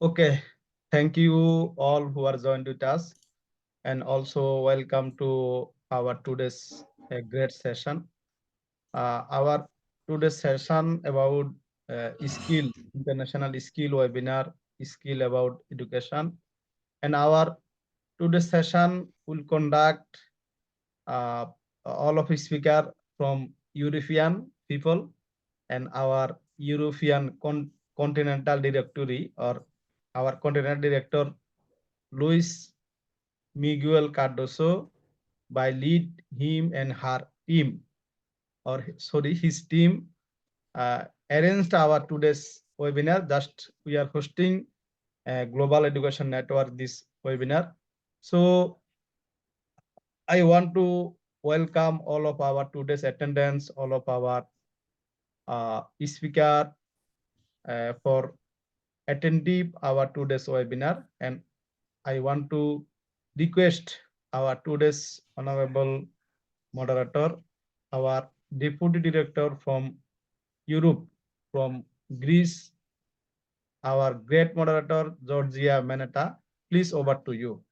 Okay, thank you all who are joined with us, and also welcome to our today's great session. Our today's session about skill, international skill webinar, skill about education, and our today's session will conduct uh, all of speaker from European people and our European Continental Directory or our Continental Director Luis Miguel Cardoso by lead him and her team or sorry his team arranged our today's webinar. Just we are hosting a Global Education Network this webinar. So I want to welcome all of our today's attendants, all of our speaker for attending our today's webinar, and I want to request our today's honorable moderator, our deputy director from Europe, from Greece, our great moderator, Georgia Meneta. Please over to you.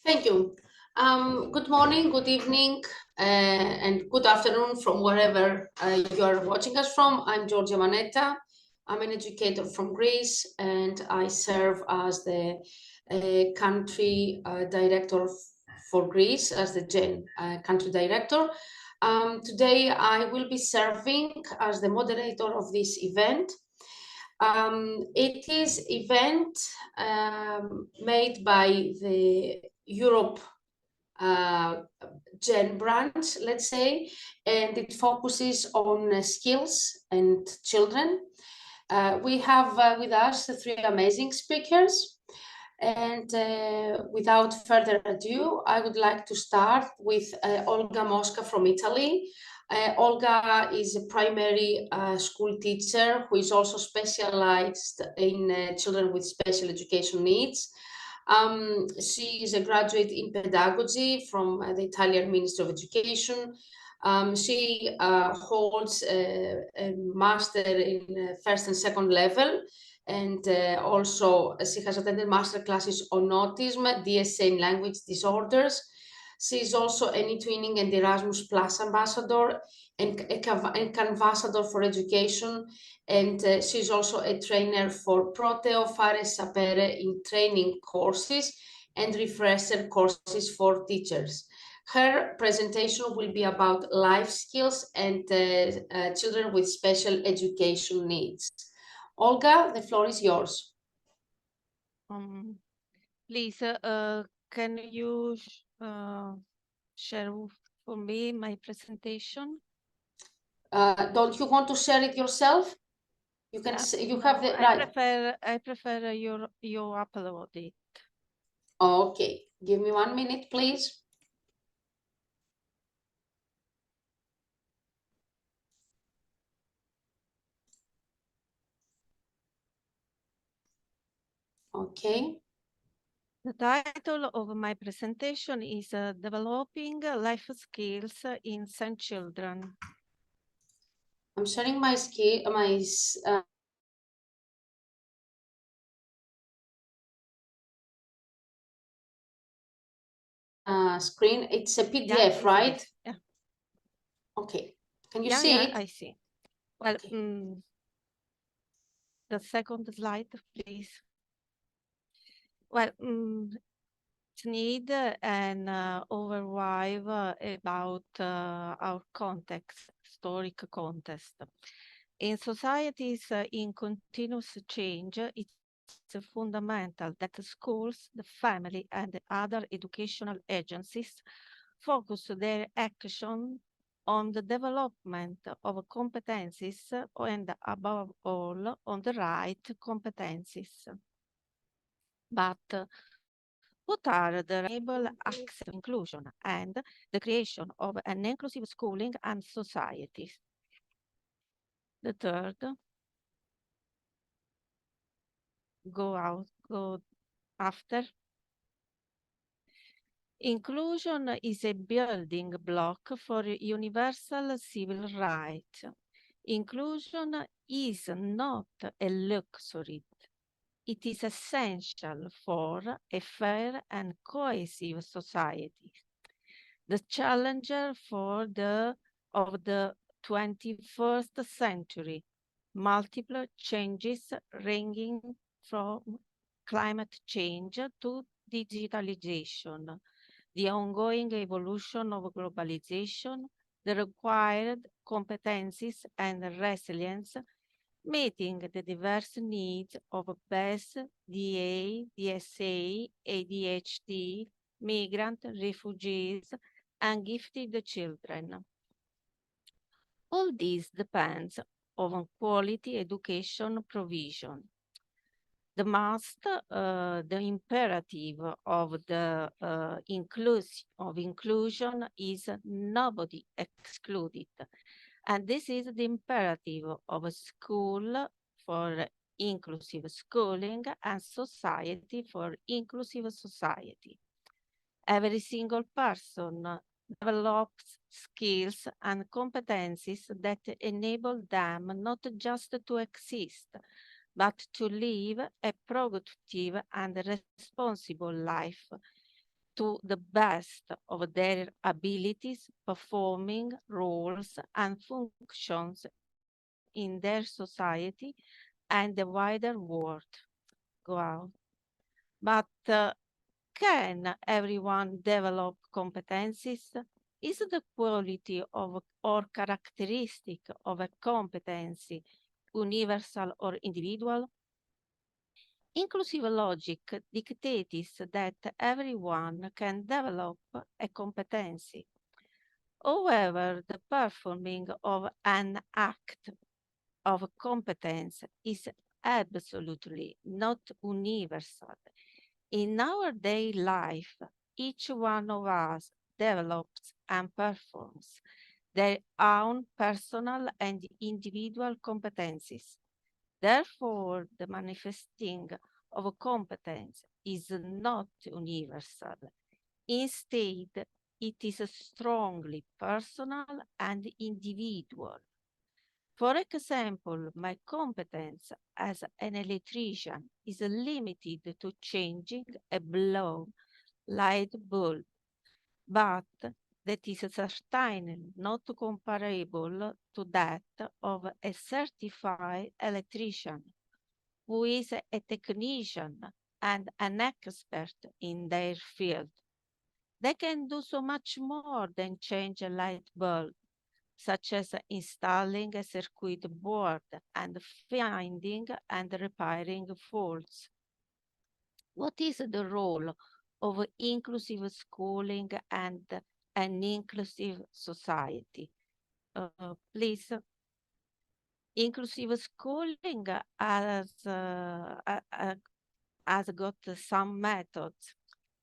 Thank you. Good morning, good evening, and good afternoon from wherever you are watching us from. I'm Georgia Manetta. I'm an educator from Greece, and I serve as the country director for Greece, as the GEN country director. Today, I will be serving as the moderator of this event. It is event made by the Europe Gen branch, let's say, and it focuses on skills and children. We have with us three amazing speakers. And without further ado, I would like to start with Olga Mosca from Italy. Olga is a primary school teacher who is also specialized in children with special education needs. She is a graduate in pedagogy from the Italian Ministry of Education. She holds a master in first and second level, and also she has attended master classes on autism, DSA in language disorders. She is also an eTwinning and Erasmus Plus ambassador and a Canvasador for education, and she's also a trainer for Proteo Fare Sapere in training courses and refresher courses for teachers. Her presentation will be about life skills and children with special education needs. Olga, the floor is yours. Please, can you share for me my presentation? Don't you want to share it yourself? You can. You have the right. I prefer you upload it. Okay, give me 1 minute, please. Okay. The title of my presentation is Developing Life Skills in St. Children. I'm sharing my screen. It's a PDF, right? Yeah. Okay. Can you see it? I see. Well, okay. The second slide, please. Well, need an overview about our context, historic context. In societies in continuous change, it's fundamental that the schools, the family, and the other educational agencies focus their action on the development of competencies and, above all, on the right competencies. But what are the enable access to inclusion and the creation of an inclusive schooling and society? The third, go after. Inclusion is a building block for universal civil rights. Inclusion is not a luxury. It is essential for a fair and cohesive society. The challenger of the 21st century, multiple changes ranging from climate change to digitalization, the ongoing evolution of globalization, the required competencies and resilience, meeting the diverse needs of BES, DA, DSA, ADHD, migrant, refugees, and gifted children. All this depends on quality education provision. The imperative of the inclusion is nobody excluded, and this is the imperative of a school for inclusive schooling and society for inclusive society. Every single person develops skills and competencies that enable them not just to exist, but to live a productive and responsible life to the best of their abilities, performing roles and functions in their society and the wider world. Wow. But can everyone develop competencies? Is the quality of or characteristic of a competency universal or individual? Inclusive logic dictates that everyone can develop a competency. However, the performing of an act of competence is absolutely not universal. In our daily life, each one of us develops and performs their own personal and individual competencies. Therefore, the manifesting of a competence is not universal. Instead, it is strongly personal and individual. For example, my competence as an electrician is limited to changing a blown light bulb, but that is certainly not comparable to that of a certified electrician who is a technician and an expert in their field. They can do so much more than change a light bulb, such as installing a circuit board and finding and repairing faults. What is the role of inclusive schooling and an inclusive society? Please. Inclusive schooling has got some methods: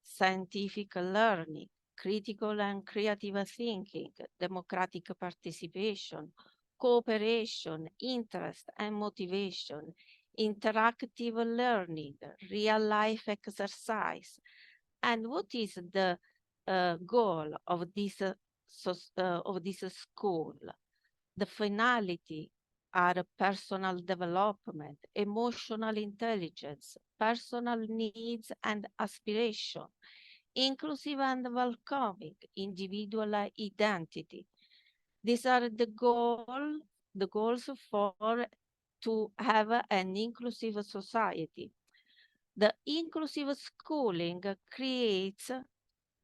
scientific learning, critical and creative thinking, democratic participation, cooperation, interest and motivation, interactive learning, real-life exercise. And what is the goal of this school? The finality are personal development, emotional intelligence, personal needs and aspiration, inclusive and welcoming, individual identity. These are the goals for to have an inclusive society. The inclusive schooling creates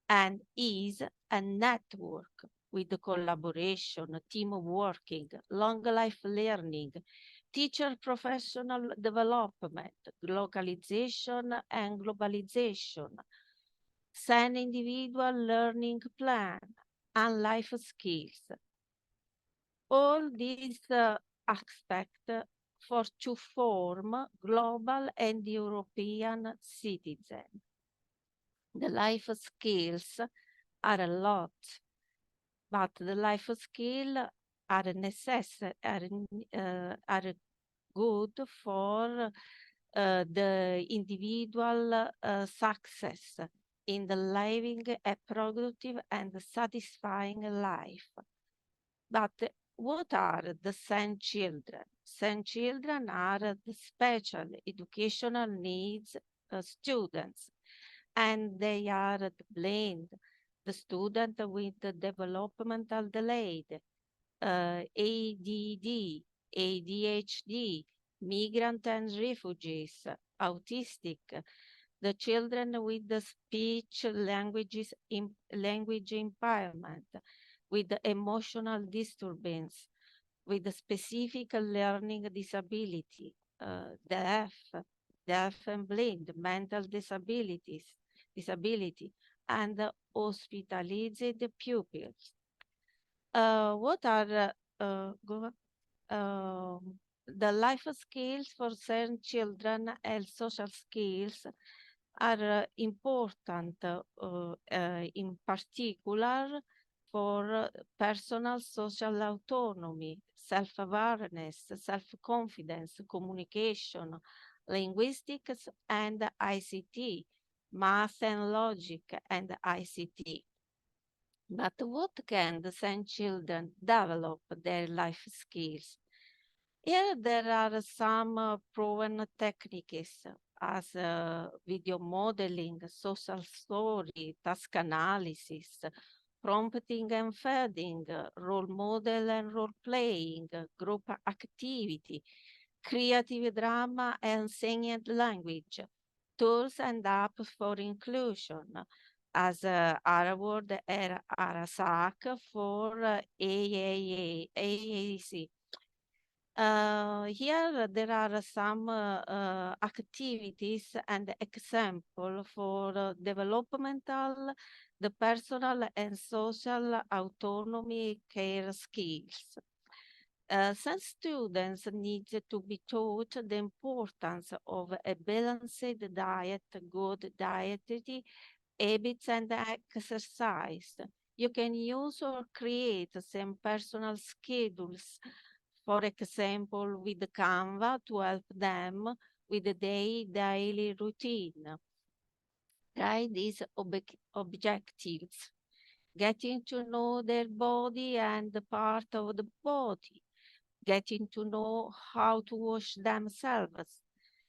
and is a network with the collaboration, team working, long life learning, teacher professional development, localization and globalization, an individual learning plan, and life skills. All these aspects for to form global and European citizens. The life skills are a lot, but the life skills are necessary, are good for the individual success in the living a productive and satisfying life. But what are the SEN children? SEN children are the special educational needs students, and they are the blend, the student with the developmental delayed, ADD, ADHD, migrant and refugees, autistic, the children with the speech language impairment, with the emotional disturbance, with the specific learning disability, deaf, deaf and blind, mental disability, and hospitalized pupils. What are the life skills for certain children and social skills are important, in particular for personal social autonomy, self-awareness, self-confidence, communication, linguistics, and ICT, math and logic, and ICT. But what can the SEN children develop their life skills? Here there are some proven techniques as video modeling, social story, task analysis, prompting and feeding, role model and role playing, group activity, creative drama and singing language, tools and apps for inclusion, as Araward era Arasak for AAC. Here there are some activities and example for developmental, the personal and social autonomy care skills. Some students need to be taught the importance of a balanced diet, good dietary habits and exercise. You can use or create some personal schedules, for example, with Canva to help them with the daily routine. Try these objectives. Getting to know their body and the part of the body. Getting to know how to wash themselves.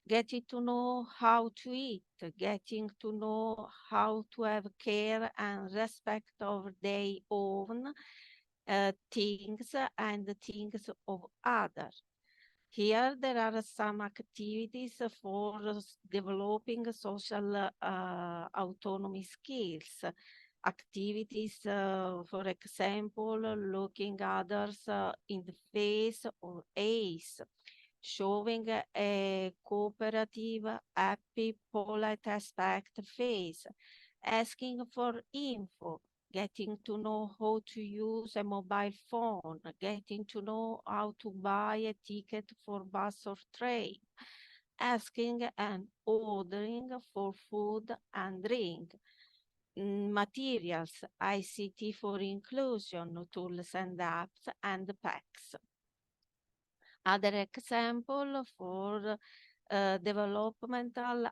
Getting to know how to eat. Getting to know how to have care and respect of their own things and the things of others. Here there are some activities for developing social autonomy skills. Activities, for example, looking others in the face or eyes, showing a cooperative, happy, polite aspect face, asking for info, getting to know how to use a mobile phone, getting to know how to buy a ticket for bus or train, asking and ordering for food and drink, materials, ICT for inclusion, tools and apps, and packs. Other example for developmental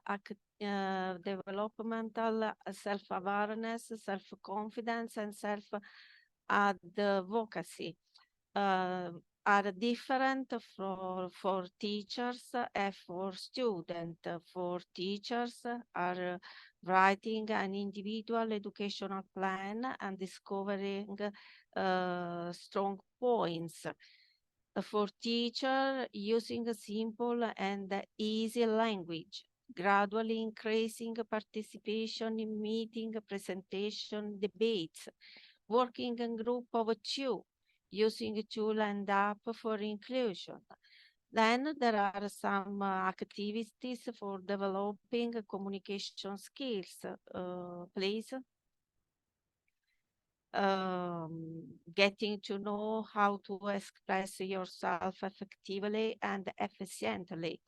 self-awareness, self-confidence, and self-advocacy are different for teachers and for students. For teachers are writing an individual educational plan and discovering strong points. For teacher, using a simple and easy language, gradually increasing participation in meeting, presentation, debates, working in group of two, using tool and app for inclusion. Then there are some activities for developing communication skills. Please. Getting to know how to express yourself effectively and efficiently,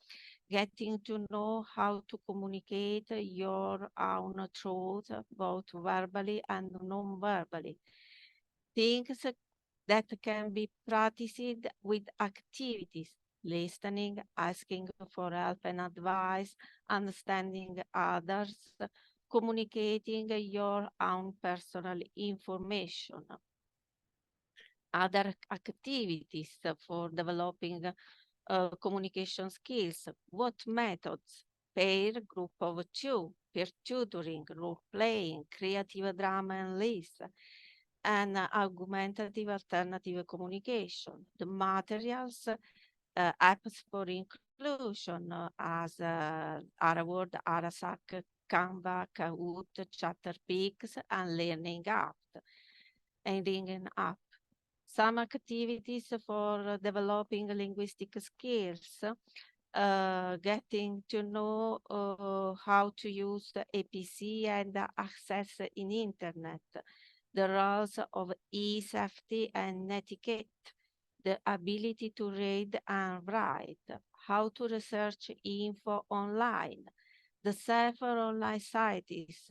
getting to know how to communicate your own truth, both verbally and non-verbally. Things that can be practiced with activities, listening, asking for help and advice, understanding others, communicating your own personal information. other activities for developing communication skills, what methods, pair, group of two, peer tutoring, role playing, creative drama and list, and augmentative alternative communication, the materials, apps for inclusion as Araword, Arasac, Canva, Kahoot, Chatterpix, and Learning App. Some activities for developing linguistic skills, getting to know how to use the APC and access in internet, the roles of e-safety and etiquette, the ability to read and write, how to research info online, the safer online sites,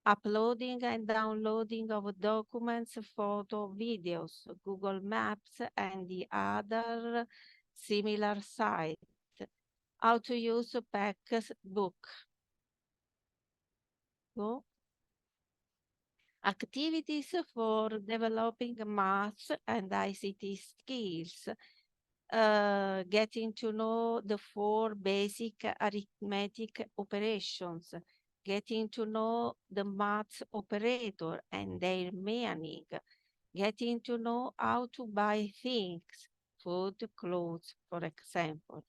uploading and downloading of documents, photo, videos, Google Maps, and the other similar sites. How to use PACS book. Go. Activities for developing math and ICT skills. Getting to know the 4 basic arithmetic operations, getting to know the math operator and their meaning, getting to know how to buy things, food, clothes, for example,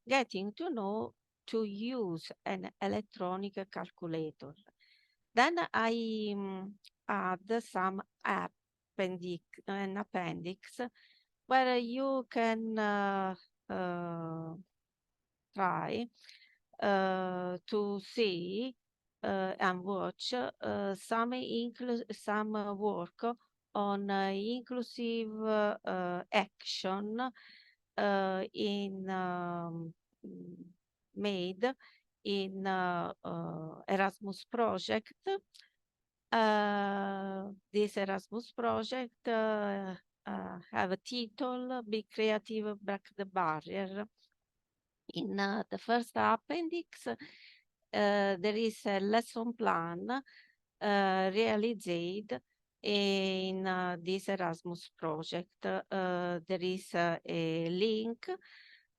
getting to know to use an electronic calculator. Then I add some an appendix where you can try to see and watch some work on inclusive action made in Erasmus project. This Erasmus project have a title, Be Creative, Break the Barrier. In the first appendix, there is a lesson plan realized in this Erasmus project. There is a link.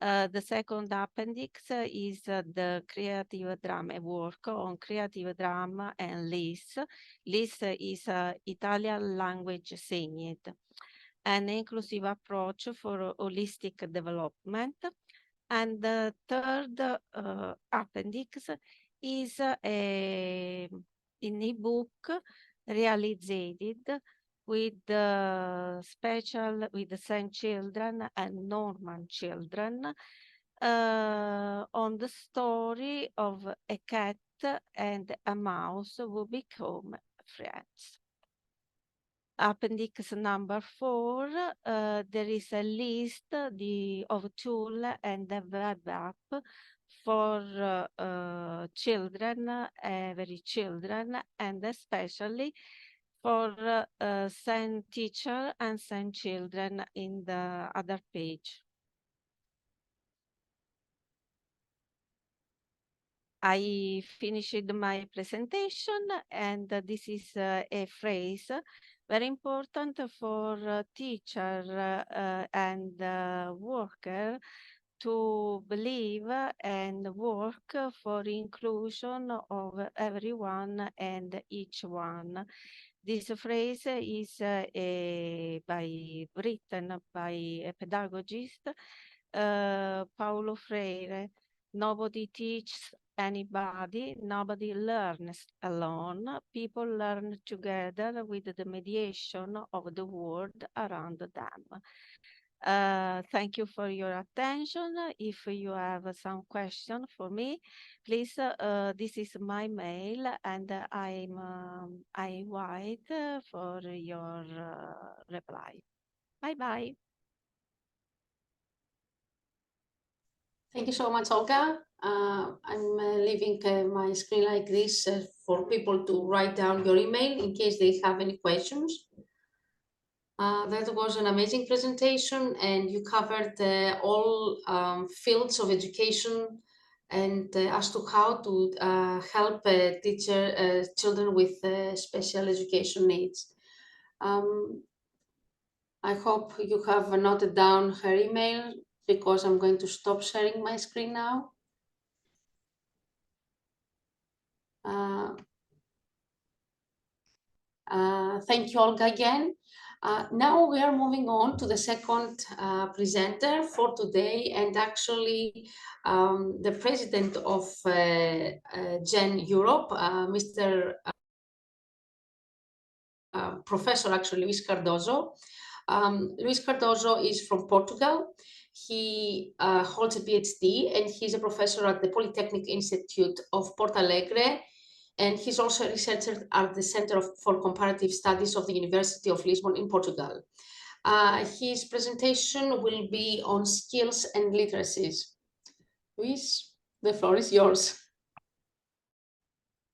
The second appendix is the creative drama work on creative drama and LIS. LIS is Italian language signed, an inclusive approach for holistic development. And the third appendix is an e-book realized with with St. children and Norman children on the story of a cat and a mouse who become friends. Appendix number 4, there is a list of tools and the web app for children, every children, and especially for St. teacher and St. children in the other page. I finished my presentation, and this is a phrase very important for teacher and worker to believe and work for inclusion of everyone and each one. This phrase is written by a pedagogist, Paulo Freire. Nobody teaches anybody, nobody learns alone. People learn together with the mediation of the world around them. Thank you for your attention. If you have some question for me, please, this is my mail, and I wait for your reply. Bye-bye. Thank you so much, Olga. I'm leaving my screen like this for people to write down your email in case they have any questions. That was an amazing presentation, and you covered all fields of education and as to how to help children with special education needs. I hope you have noted down her email because I'm going to stop sharing my screen now. Thank you, Olga, again. Now we are moving on to the second presenter for today, and actually the president of GEN Europe, Mr. Professor actually Luis Cardoso. Luis Cardoso is from Portugal. He holds a PhD and he's a professor at the Polytechnic Institute of Porto Alegre, and he's also a researcher at the Center for Comparative Studies of the University of Lisbon in Portugal. His presentation will be on skills and literacies. Luis, the floor is yours.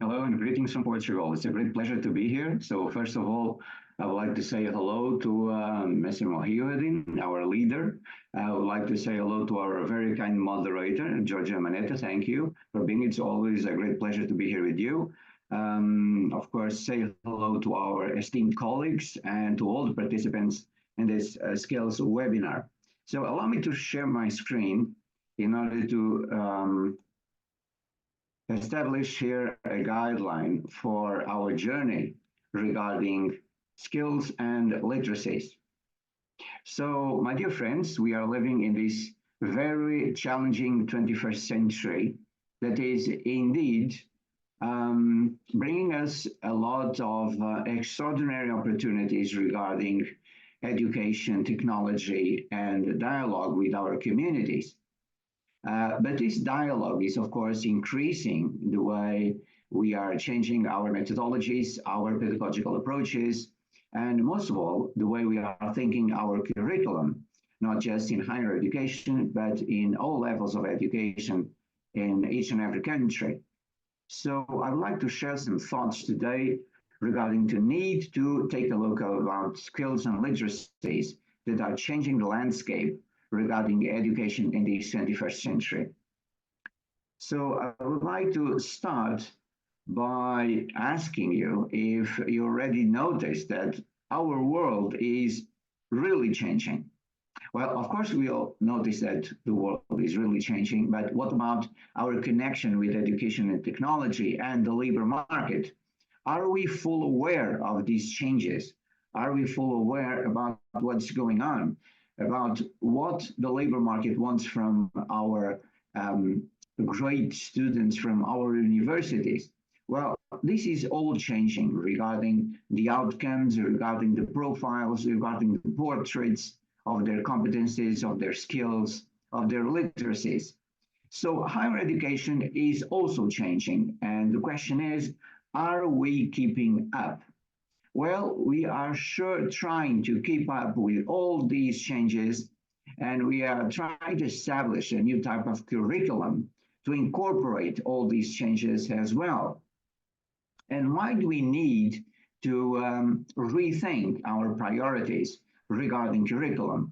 Hello and greetings from Portugal. It's a great pleasure to be here. So first of all, I would like to say hello to Mr. Mohioddin, our leader. I would like to say hello to our very kind moderator, Giorgia Manetta. Thank you for being. It's always a great pleasure to be here with you. Of course, say hello to our esteemed colleagues and to all the participants in this skills webinar. So allow me to share my screen in order to establish here a guideline for our journey regarding skills and literacies. So, my dear friends, we are living in this very challenging 21st century that is indeed bringing us a lot of extraordinary opportunities regarding education, technology, and dialogue with our communities. But this dialogue is, of course, increasing the way we are changing our methodologies, our pedagogical approaches, and most of all, the way we are thinking our curriculum, not just in higher education, but in all levels of education in each and every country. So I would like to share some thoughts today regarding the need to take a look about skills and literacies that are changing the landscape regarding education in the 21st century. So I would like to start by asking you if you already noticed that our world is really changing. Well, of course, we all notice that the world is really changing, but what about our connection with education and technology and the labor market? Are we full aware of these changes? Are we full aware about what's going on, about what the labor market wants from our great students from our universities? Well, this is all changing regarding the outcomes, regarding the profiles, regarding the portraits of their competencies, of their skills, of their literacies. So higher education is also changing. And the question is, are we keeping up? Well, we are sure trying to keep up with all these changes, and we are trying to establish a new type of curriculum to incorporate all these changes as well. And why do we need to rethink our priorities regarding curriculum?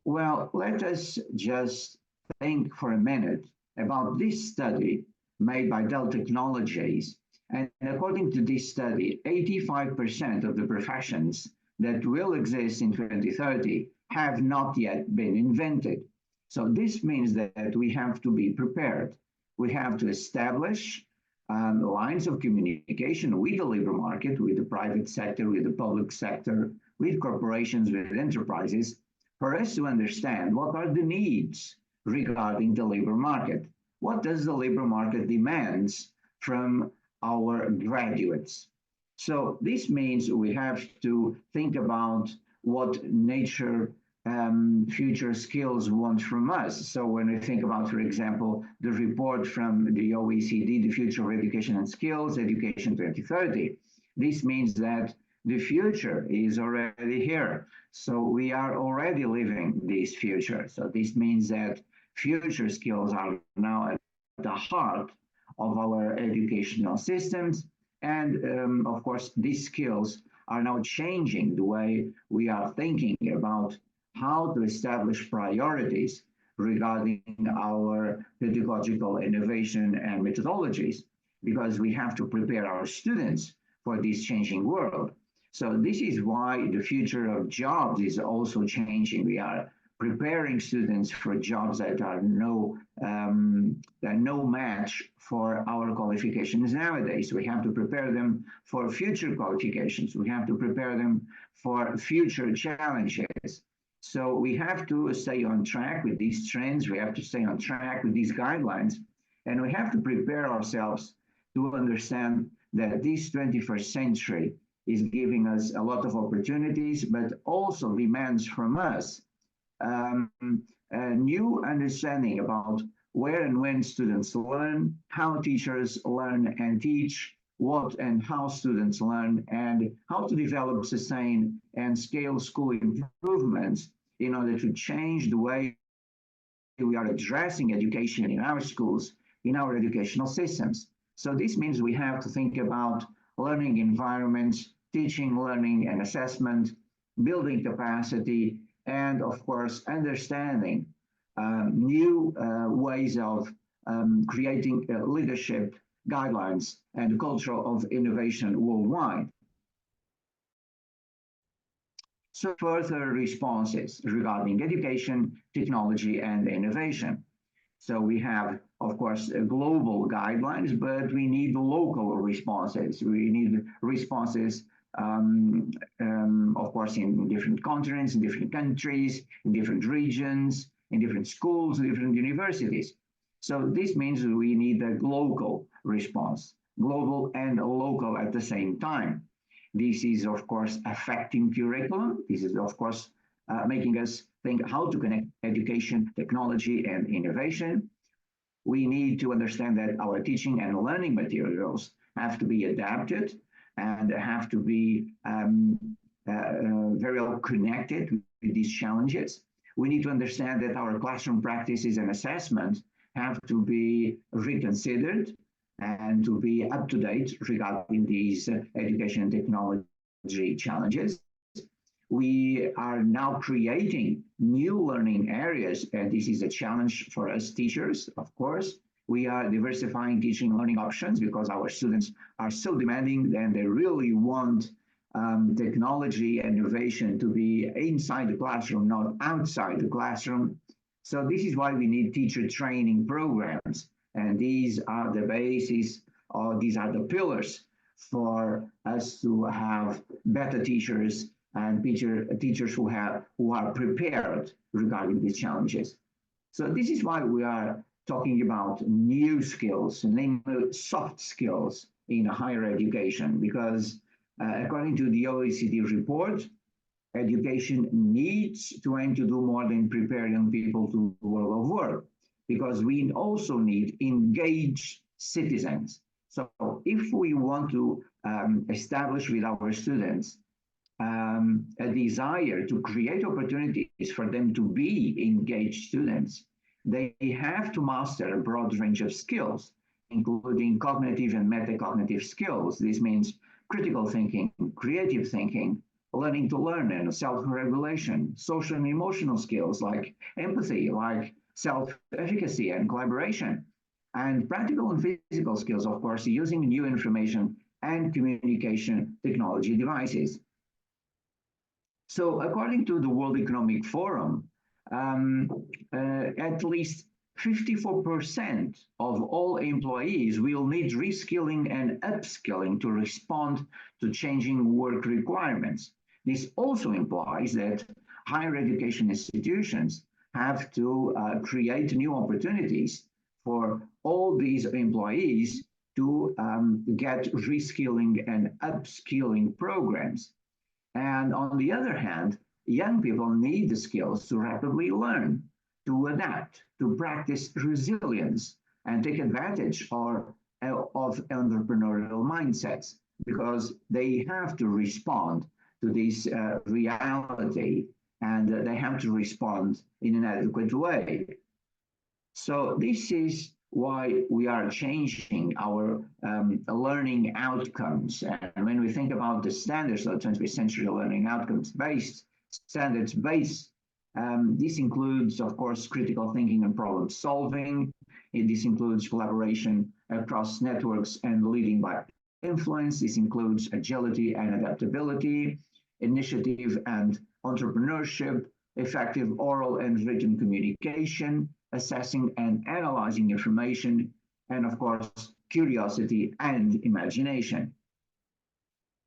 Well, let us just think for a minute about this study made by Dell Technologies. And according to this study, 85% of the professions that will exist in 2030 have not yet been invented. So this means that we have to be prepared. We have to establish lines of communication with the labor market, with the private sector, with the public sector, with corporations, with enterprises, for us to understand what are the needs regarding the labor market. What does the labor market demands from our graduates? So this means we have to think about what nature future skills want from us. So when we think about, for example, the report from the OECD, the Future of Education and Skills, Education 2030, this means that the future is already here. So we are already living this future. So this means that future skills are now at the heart of our educational systems. And of course, these skills are now changing the way we are thinking about how to establish priorities regarding our pedagogical innovation and methodologies, because we have to prepare our students for this changing world. So this is why the future of jobs is also changing. We are preparing students for jobs that are no match for our qualifications nowadays. We have to prepare them for future qualifications. We have to prepare them for future challenges. So we have to stay on track with these trends. We have to stay on track with these guidelines. And we have to prepare ourselves to understand that this 21st century is giving us a lot of opportunities, but also demands from us a new understanding about where and when students learn, how teachers learn and teach, what and how students learn, and how to develop, sustain, and scale school improvements in order to change the way we are addressing education in our schools, in our educational systems. So this means we have to think about learning environments, teaching, learning, and assessment, building capacity, and of course, understanding new ways of creating leadership guidelines and culture of innovation worldwide. So further responses regarding education, technology, and innovation. So we have, of course, global guidelines, but we need local responses. We need responses, of course, in different continents, in different countries, in different regions, in different schools, different universities. So this means we need a local response, global and local at the same time. This is, of course, affecting curriculum. This is, of course, making us think how to connect education, technology, and innovation. We need to understand that our teaching and learning materials have to be adapted and have to be very well connected with these challenges. We need to understand that our classroom practices and assessment have to be reconsidered and to be up to date regarding these education and technology challenges. We are now creating new learning areas, and this is a challenge for us teachers, of course. We are diversifying teaching and learning options because our students are so demanding and they really want technology and innovation to be inside the classroom, not outside the classroom. So this is why we need teacher training programs. And these are the basis, or these are the pillars for us to have better teachers and teachers who are prepared regarding these challenges. So this is why we are talking about new skills, namely soft skills in higher education, because according to the OECD report, education needs to aim to do more than prepare young people to the world of work, because we also need engaged citizens. So if we want to establish with our students a desire to create opportunities for them to be engaged students, they have to master a broad range of skills, including cognitive and metacognitive skills. This means critical thinking, creative thinking, learning to learn and self-regulation, social and emotional skills like empathy, like self-efficacy and collaboration, and practical and physical skills, of course, using new information and communication technology devices. So according to the World Economic Forum, at least 54% of all employees will need reskilling and upskilling to respond to changing work requirements. This also implies that higher education institutions have to create new opportunities for all these employees to get reskilling and upskilling programs. And on the other hand, young people need the skills to rapidly learn, to adapt, to practice resilience, and take advantage of entrepreneurial mindsets, because they have to respond to this reality, and they have to respond in an adequate way. So this is why we are changing our learning outcomes. And when we think about the standards of 21st century learning outcomes based, standards based, this includes, of course, critical thinking and problem solving. This includes collaboration across networks and leading by influence. This includes agility and adaptability, initiative and entrepreneurship, effective oral and written communication, assessing and analyzing information, and of course, curiosity and imagination.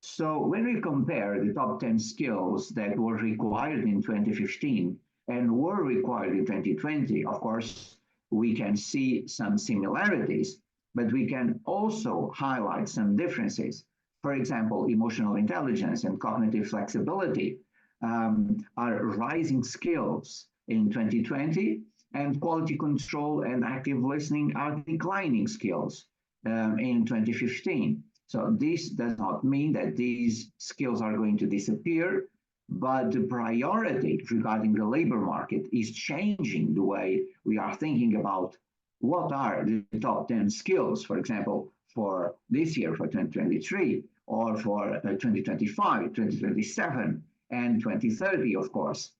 So when we compare the top 10 skills that were required in 2015 and were required in 2020, of course, we can see some similarities, but we can also highlight some differences. For example, emotional intelligence and cognitive flexibility are rising skills in 2020, and quality control and active listening are declining skills in 2015. So this does not mean that these skills are going to disappear, but the priority regarding the labor market is changing the way we are thinking about what are the top 10 skills, for example, for this year, for 2023, or for 2025, 2027, and 2030, of course.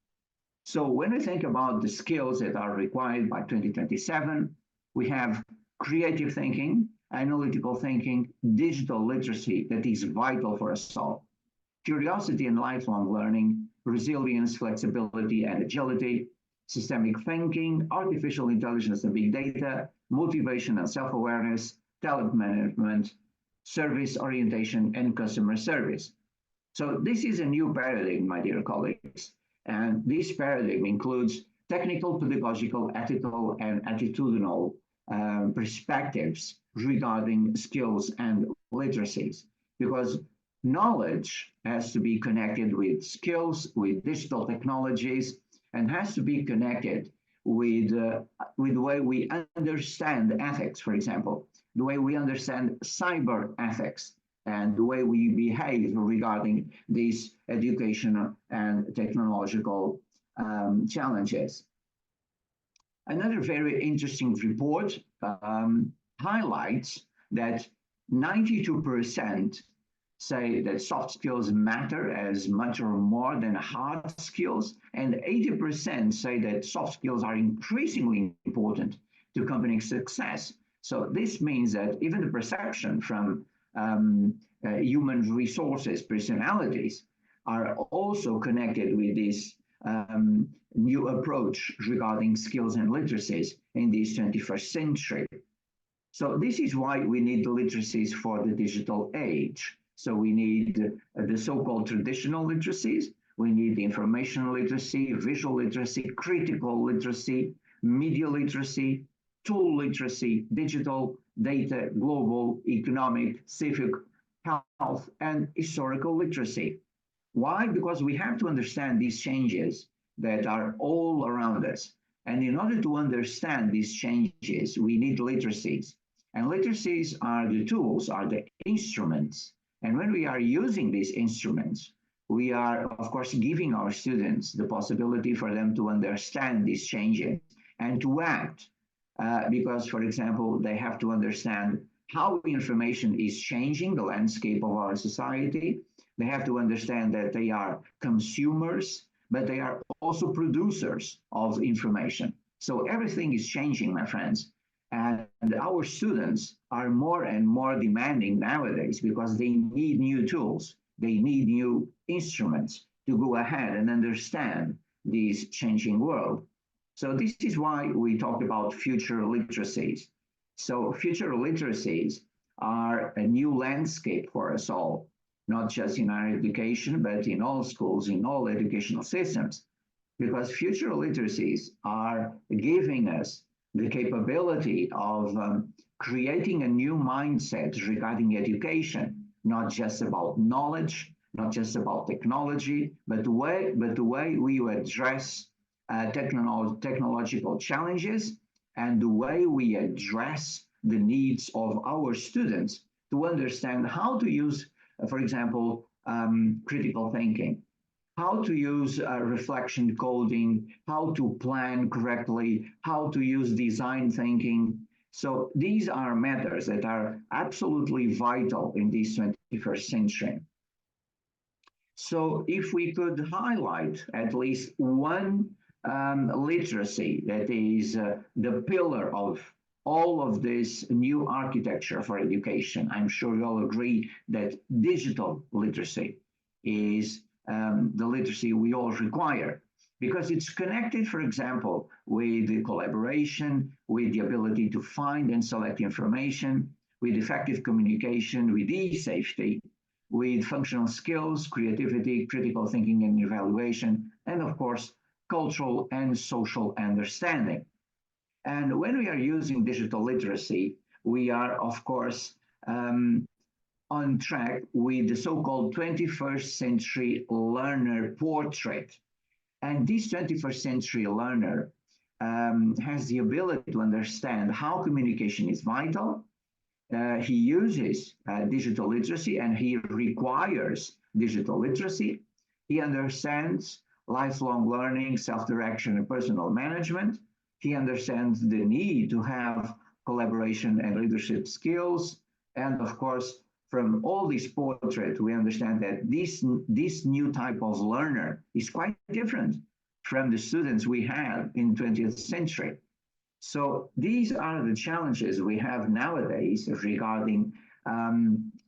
So when we think about the skills that are required by 2027, we have creative thinking, analytical thinking, digital literacy that is vital for us all, curiosity and lifelong learning, resilience, flexibility, and agility, systemic thinking, artificial intelligence and big data, motivation and self-awareness, talent management, service orientation, and customer service. So this is a new paradigm, my dear colleagues. And this paradigm includes technical, pedagogical, ethical, and attitudinal perspectives regarding skills and literacies, because knowledge has to be connected with skills, with digital technologies, and has to be connected with the way we understand ethics, for example, the way we understand cyber ethics, and the way we behave regarding these educational and technological challenges. Another very interesting report highlights that 92% say that soft skills matter as much or more than hard skills, and 80% say that soft skills are increasingly important to company success. So this means that even the perception from human resources personalities are also connected with this new approach regarding skills and literacies in this 21st century. So this is why we need the literacies for the digital age. So we need the so-called traditional literacies, we need the information literacy, visual literacy, critical literacy, media literacy, tool literacy, digital, data, global, economic, civic, health, and historical literacy. Why? Because we have to understand these changes that are all around us. And in order to understand these changes, we need literacies. And literacies are the tools, are the instruments. And when we are using these instruments, we are, of course, giving our students the possibility for them to understand these changes and to act. Because, for example, they have to understand how information is changing the landscape of our society. They have to understand that they are consumers, but they are also producers of information. So everything is changing, my friends. And our students are more and more demanding nowadays because they need new tools. They need new instruments to go ahead and understand this changing world. So this is why we talk about future literacies. So future literacies are a new landscape for us all, not just in our education, but in all schools, in all educational systems, because future literacies are giving us the capability of creating a new mindset regarding education, not just about knowledge, not just about technology, but the way we address technological challenges and the way we address the needs of our students to understand how to use, for example, critical thinking, how to use reflection coding, how to plan correctly, how to use design thinking. So these are matters that are absolutely vital in this 21st century. So if we could highlight at least one literacy that is the pillar of all of this new architecture for education, I'm sure you all agree that digital literacy is the literacy we all require because it's connected, for example, with the collaboration, with the ability to find and select information, with effective communication, with e-safety, with functional skills, creativity, critical thinking and evaluation, and of course, cultural and social understanding. And when we are using digital literacy, we are, of course, on track with the so-called 21st century learner portrait. And this 21st century learner has the ability to understand how communication is vital. He uses digital literacy and he requires digital literacy. He understands lifelong learning, self-direction, and personal management. He understands the need to have collaboration and leadership skills. And of course, from all this portrait, we understand that this new type of learner is quite different from the students we had in 20th century. So these are the challenges we have nowadays regarding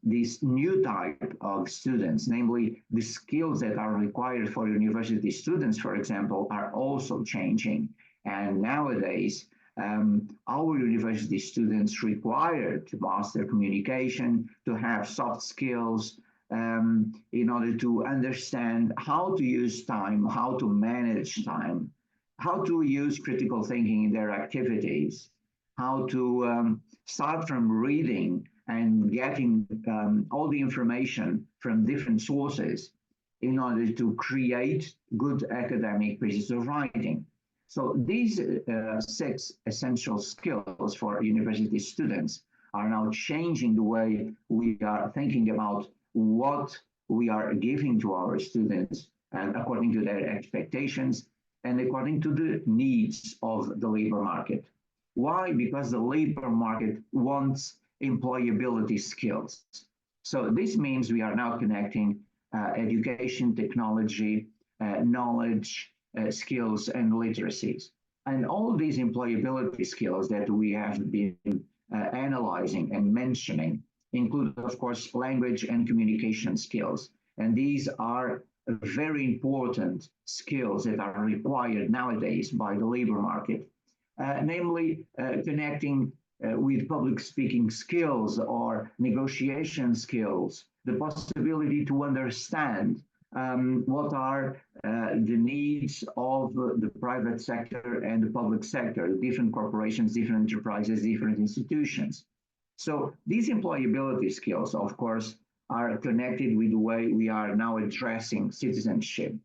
this new type of students, namely the skills that are required for university students, for example, are also changing. And nowadays, our university students require to master communication, to have soft skills, in order to understand how to use time, how to manage time, how to use critical thinking in their activities, how to start from reading and getting all the information from different sources in order to create good academic pieces of writing. So these 6 essential skills for university students are now changing the way we are thinking about what we are giving to our students and according to their expectations and according to the needs of the labor market. Why? Because the labor market wants employability skills. So this means we are now connecting education, technology, knowledge, skills, and literacies. And all these employability skills that we have been analyzing and mentioning include, of course, language and communication skills. And these are very important skills that are required nowadays by the labor market, namely connecting with public speaking skills or negotiation skills, the possibility to understand what are the needs of the private sector and the public sector, different corporations, different enterprises, different institutions. So these employability skills, of course, are connected with the way we are now addressing citizenship.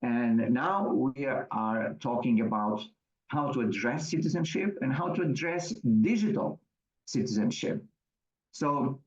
And now we are talking about how to address citizenship and how to address digital citizenship. So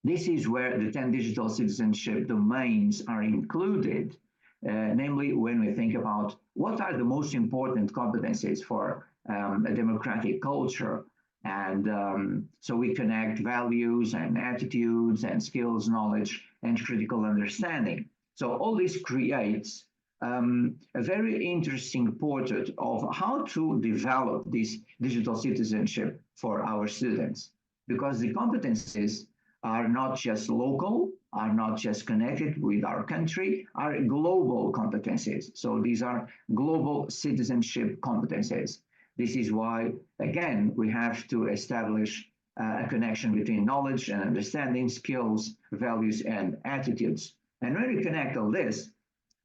this is where the 10 digital citizenship domains are included, namely when we think about what are the most important competencies for a democratic culture. And so we connect values and attitudes and skills, knowledge, and critical understanding. So all this creates a very interesting portrait of how to develop this digital citizenship for our students, because the competencies are not just local, are not just connected with our country, are global competencies. So these are global citizenship competencies. This is why, again, we have to establish a connection between knowledge and understanding, skills, values, and attitudes. And when we connect all this,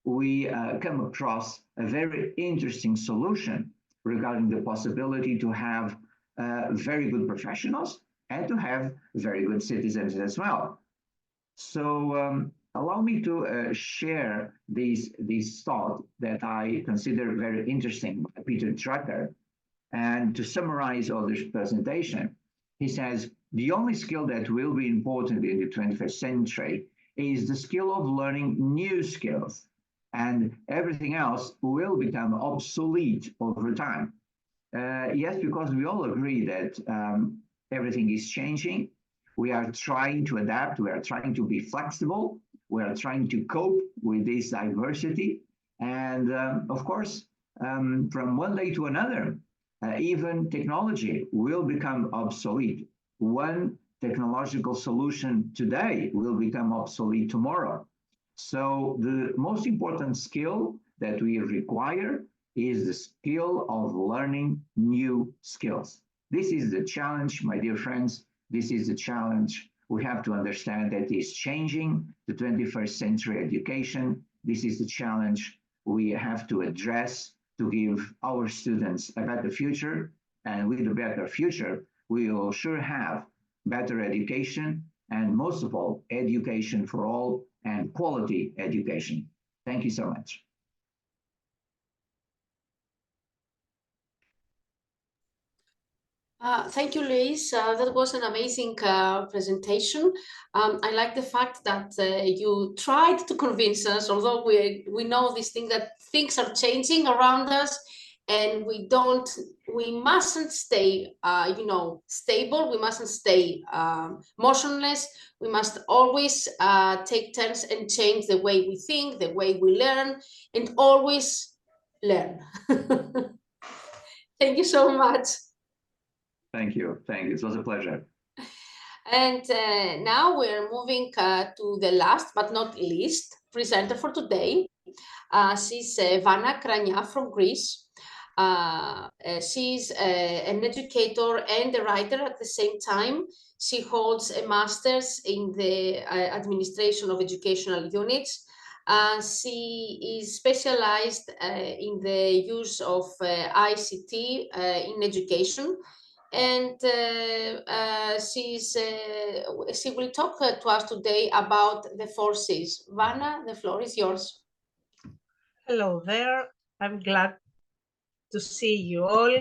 we come across a very interesting solution regarding the possibility to have very good professionals and to have very good citizens as well. So allow me to share this thought that I consider very interesting by Peter Drucker. And to summarize all this presentation, he says, the only skill that will be important in the 21st century is the skill of learning new skills, and everything else will become obsolete over time. Yes, because we all agree that everything is changing. We are trying to adapt. We are trying to be flexible. We are trying to cope with this diversity. And of course, from one day to another, even technology will become obsolete. One technological solution today will become obsolete tomorrow. So the most important skill that we require is the skill of learning new skills. This is the challenge, my dear friends. This is the challenge. We have to understand that it's changing the 21st century education. This is the challenge we have to address to give our students a better future. And with a better future, we will sure have better education, and most of all, education for all and quality education. Thank you so much. Thank you, Luis. That was an amazing presentation. I like the fact that you tried to convince us, although we know this thing that things are changing around us, and we mustn't stay, stable. We mustn't stay motionless. We must always take turns and change the way we think, the way we learn, and always learn. Thank you so much. Thank you. Thank you. It was a pleasure. And now we're moving to the last but not least presenter for today. She's Vana Krania from Greece. She's an educator and a writer at the same time. She holds a master's in the administration of educational units. She is specialized in the use of ICT in education. And she will talk to us today about the 4 Cs. Vana, the floor is yours. Hello there. I'm glad to see you all.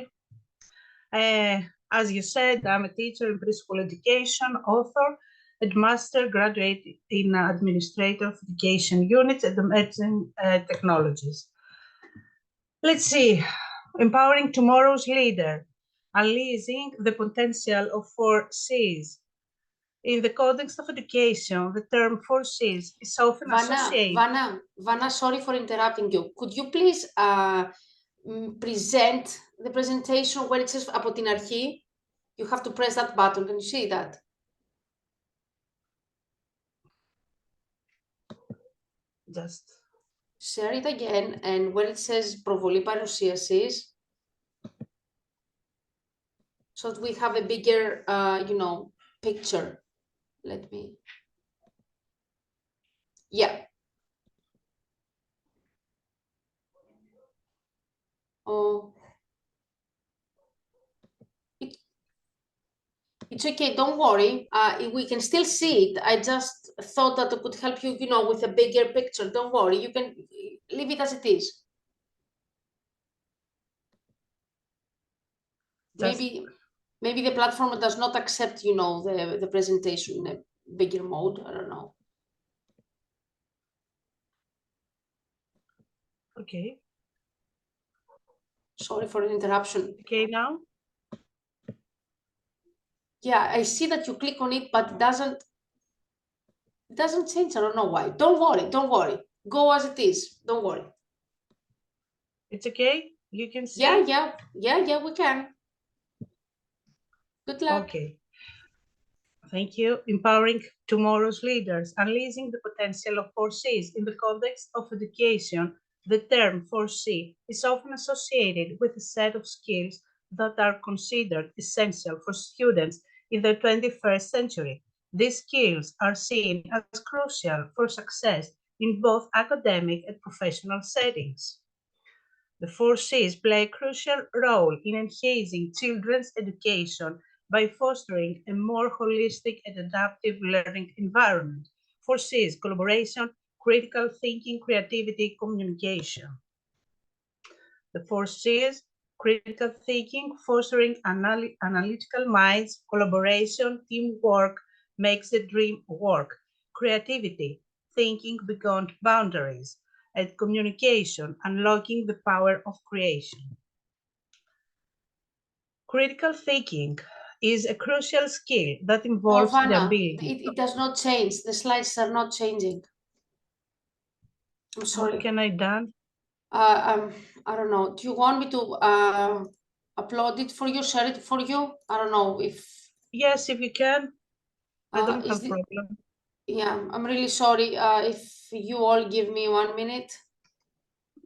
As you said, I'm a teacher in preschool education, author, and master graduate in administrator of education units at the Emerging Technologies. Let's see, empowering tomorrow's leader, unleashing the potential of 4 Cs. In the context of education, the term 4 Cs is often associated. Vana, sorry for interrupting you. Could you please present the presentation where it says από την αρχή? You have to press that button. Can you see that? Just share it again, and where it says προβολή παρουσίασης, so that we have a bigger, picture. Let me. Yeah. Oh. It's okay, don't worry. We can still see it. I just thought that it could help you, with a bigger picture. Don't worry, you can leave it as it is. Maybe the platform does not accept, the presentation in a bigger mode. I don't know. Okay. Sorry for the interruption. Okay, now? Yeah, I see that you click on it, but it doesn't change. I don't know why. Don't worry. Go as it is. Don't worry. It's okay? You can see? Yeah, we can. Good luck. Okay. Thank you. Empowering tomorrow's leaders, unleashing the potential of 4 Cs. In the context of education, the term 4C is often associated with a set of skills that are considered essential for students in the 21st century. These skills are seen as crucial for success in both academic and professional settings. The 4 Cs play a crucial role in enhancing children's education by fostering a more holistic and adaptive learning environment. 4 Cs: collaboration, critical thinking, creativity, communication. The 4 Cs: critical thinking, fostering analytical minds, collaboration, teamwork makes the dream work, creativity, thinking beyond boundaries, and communication, unlocking the power of creation. Critical thinking is a crucial skill that involves the ability. It does not change. The slides are not changing. I'm sorry. What can I do? I don't know. Do you want me to upload it for you, share it for you? I don't know if. Yes, if you can. I don't is have it- problem. Yeah, I'm really sorry. If you all give me 1 minute.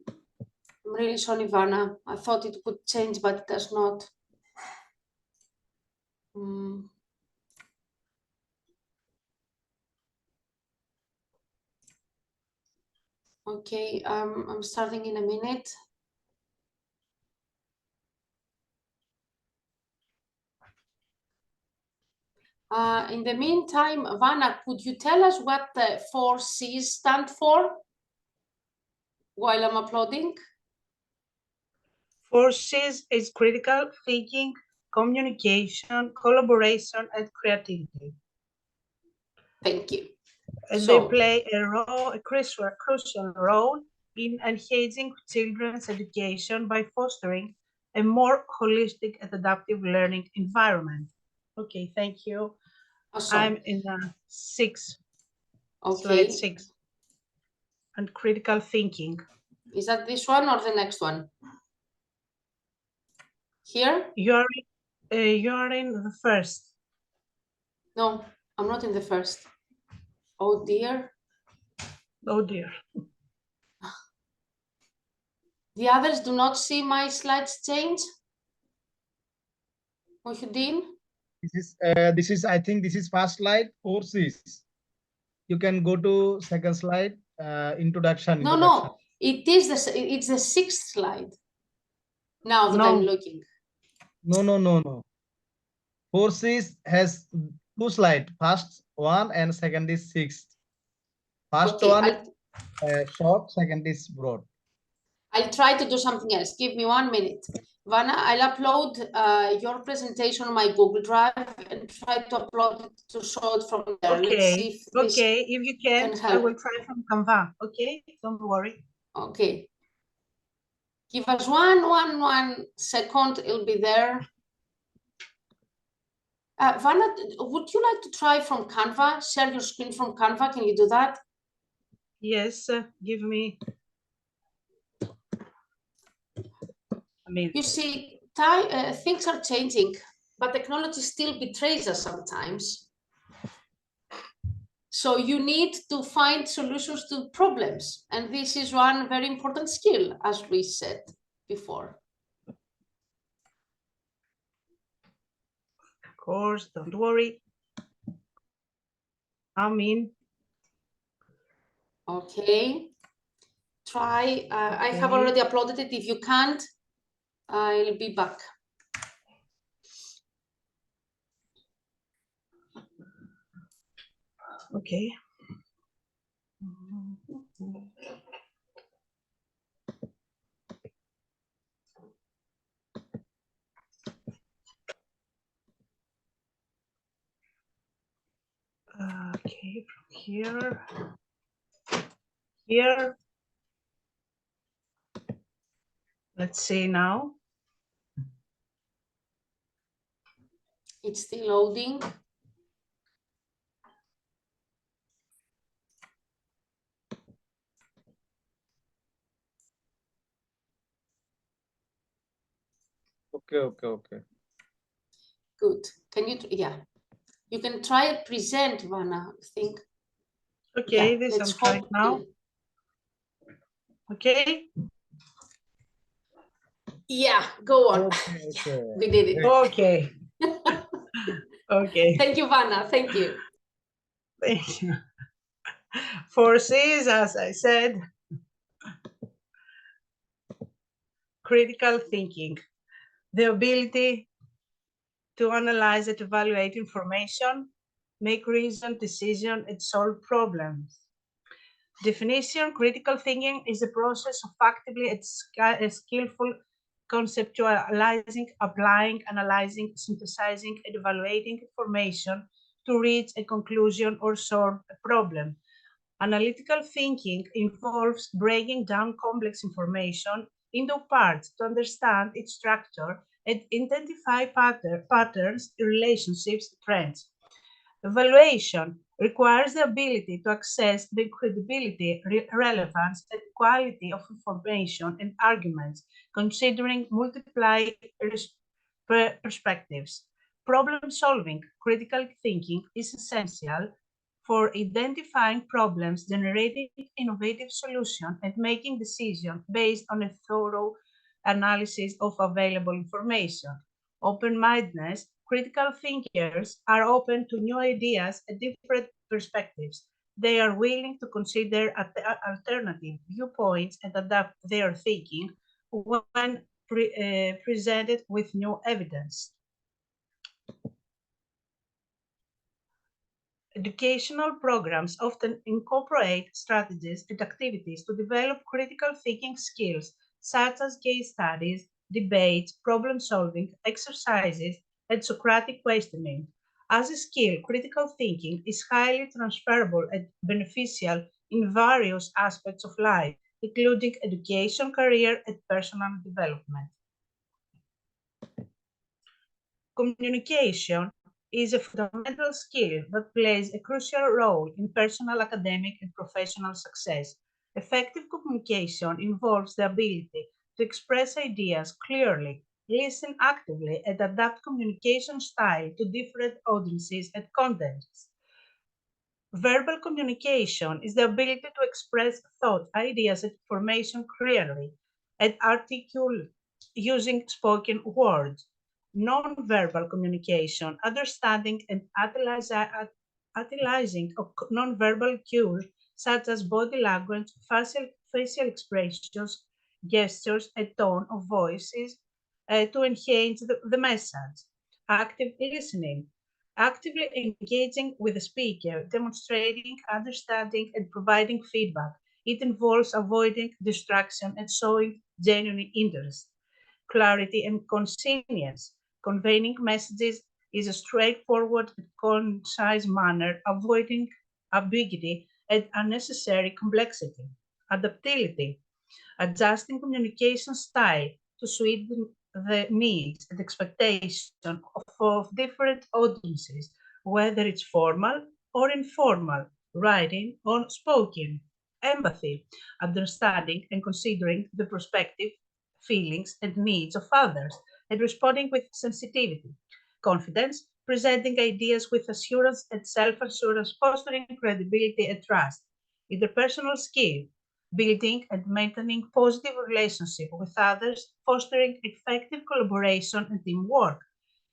I'm really sorry, Vanna. I thought it would change, but it does not. Okay, I'm starting in a minute. In the meantime, Vanna, could you tell us what the 4 C's stand for while I'm uploading? 4 C's is critical thinking, communication, collaboration, and creativity. Thank you. And So- they play a crucial role in enhancing children's education by fostering a more holistic and adaptive learning environment. Okay, thank you. Awesome. I'm in 6, Okay. slide 6, and critical thinking. Is that this one or the next one? Here? You are in the first. No, I'm not in the first. Oh dear. Oh dear. The others do not see my slides change? Muhyiddin? This is, I think this is first slide, 4 C's. You can go to second slide, introduction. No, it's the 6th slide. Now that No. I'm looking. No. 4 C's has 2 slides. First one and second is 6th. First Okay, one is short, second is broad. I'll try to do something else. Give me 1 minute. Vanna, I'll upload your presentation on my Google Drive and try to upload it to show it from there. Okay. Let's see if this Okay, if you can, I help. will try from Canva. Okay, don't worry. Okay. Give us one second, it'll be there. Vanna, would you like to try from Canva? Share your screen from Canva, can you do that? Yes, give me a minute. You see, things are changing, but technology still betrays us sometimes. So you need to find solutions to problems. And this is one very important skill, as we said before. Of course, don't worry. I'm in. Okay. Try, I have Okay. already uploaded it. If you can't, I'll be back. Okay. Okay, from here. Here. Let's see now. It's still loading. Okay. Good. Can you, yeah. You can try present, Vanna, I think. Okay, Yeah, this I'm let's trying hope. now. Okay. Yeah, go on. Okay. We did it. Okay. Okay. Thank you, Vanna. Thank you. Thank you. 4 C's, as I said, critical thinking, the ability to analyze and evaluate information, make reasoned decisions, and solve problems. Definition: critical thinking is the process of actively and skillful conceptualizing, applying, analyzing, synthesizing, and evaluating information to reach a conclusion or solve a problem. Analytical thinking involves breaking down complex information into parts to understand its structure and identify patterns, relationships, trends. Evaluation requires the ability to assess the credibility, relevance, and quality of information and arguments, considering multiple perspectives. Problem solving, critical thinking is essential for identifying problems, generating innovative solutions, and making decisions based on a thorough analysis of available information. Open-mindedness, critical thinkers are open to new ideas and different perspectives. They are willing to consider alternative viewpoints and adapt their thinking when presented with new evidence. Educational programs often incorporate strategies and activities to develop critical thinking skills, such as case studies, debates, problem solving, exercises, and Socratic questioning. As a skill, critical thinking is highly transferable and beneficial in various aspects of life, including education, career, and personal development. Communication is a fundamental skill that plays a crucial role in personal, academic, and professional success. Effective communication involves the ability to express ideas clearly, listen actively, and adapt communication style to different audiences and contexts. Verbal communication is the ability to express thoughts, ideas, and information clearly and articulate using spoken words. Non-verbal communication, understanding and utilizing of non-verbal cues such as body language, facial expressions, gestures, and tone of voices to enhance the message. Active listening, actively engaging with the speaker, demonstrating understanding and providing feedback. It involves avoiding distraction and showing genuine interest. Clarity and conscience. Conveying messages is a straightforward and concise manner, avoiding ambiguity and unnecessary complexity. Adaptability, adjusting communication style to suit the needs and expectations of different audiences, whether it's formal or informal, writing or spoken. Empathy, understanding and considering the perspective, feelings, and needs of others, and responding with sensitivity. Confidence, presenting ideas with assurance and self-assurance, fostering credibility and trust. Interpersonal skill, building and maintaining positive relationship with others, fostering effective collaboration and teamwork.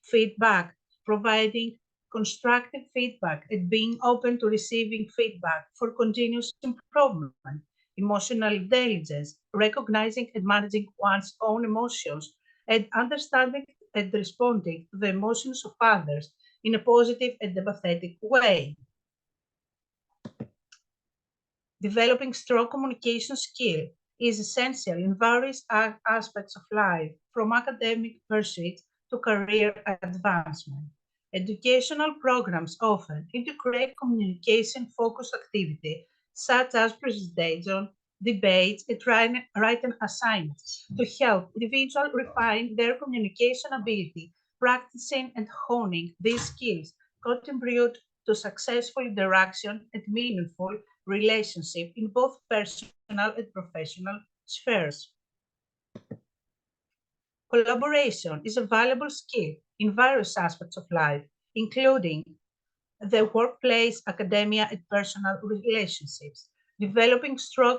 Feedback, providing constructive feedback and being open to receiving feedback for continuous improvement. Emotional intelligence, recognizing and managing one's own emotions and understanding and responding to the emotions of others in a positive and empathetic way. Developing strong communication skill is essential in various aspects of life, from academic pursuits to career advancement. Educational programs often integrate communication-focused activity such as presentation, debates, and written assignments to help individuals refine their communication ability. Practicing and honing these skills contribute to successful interaction and meaningful relationship in both personal and professional spheres. Collaboration is a valuable skill in various aspects of life, including the workplace, academia, and personal relationships. Developing strong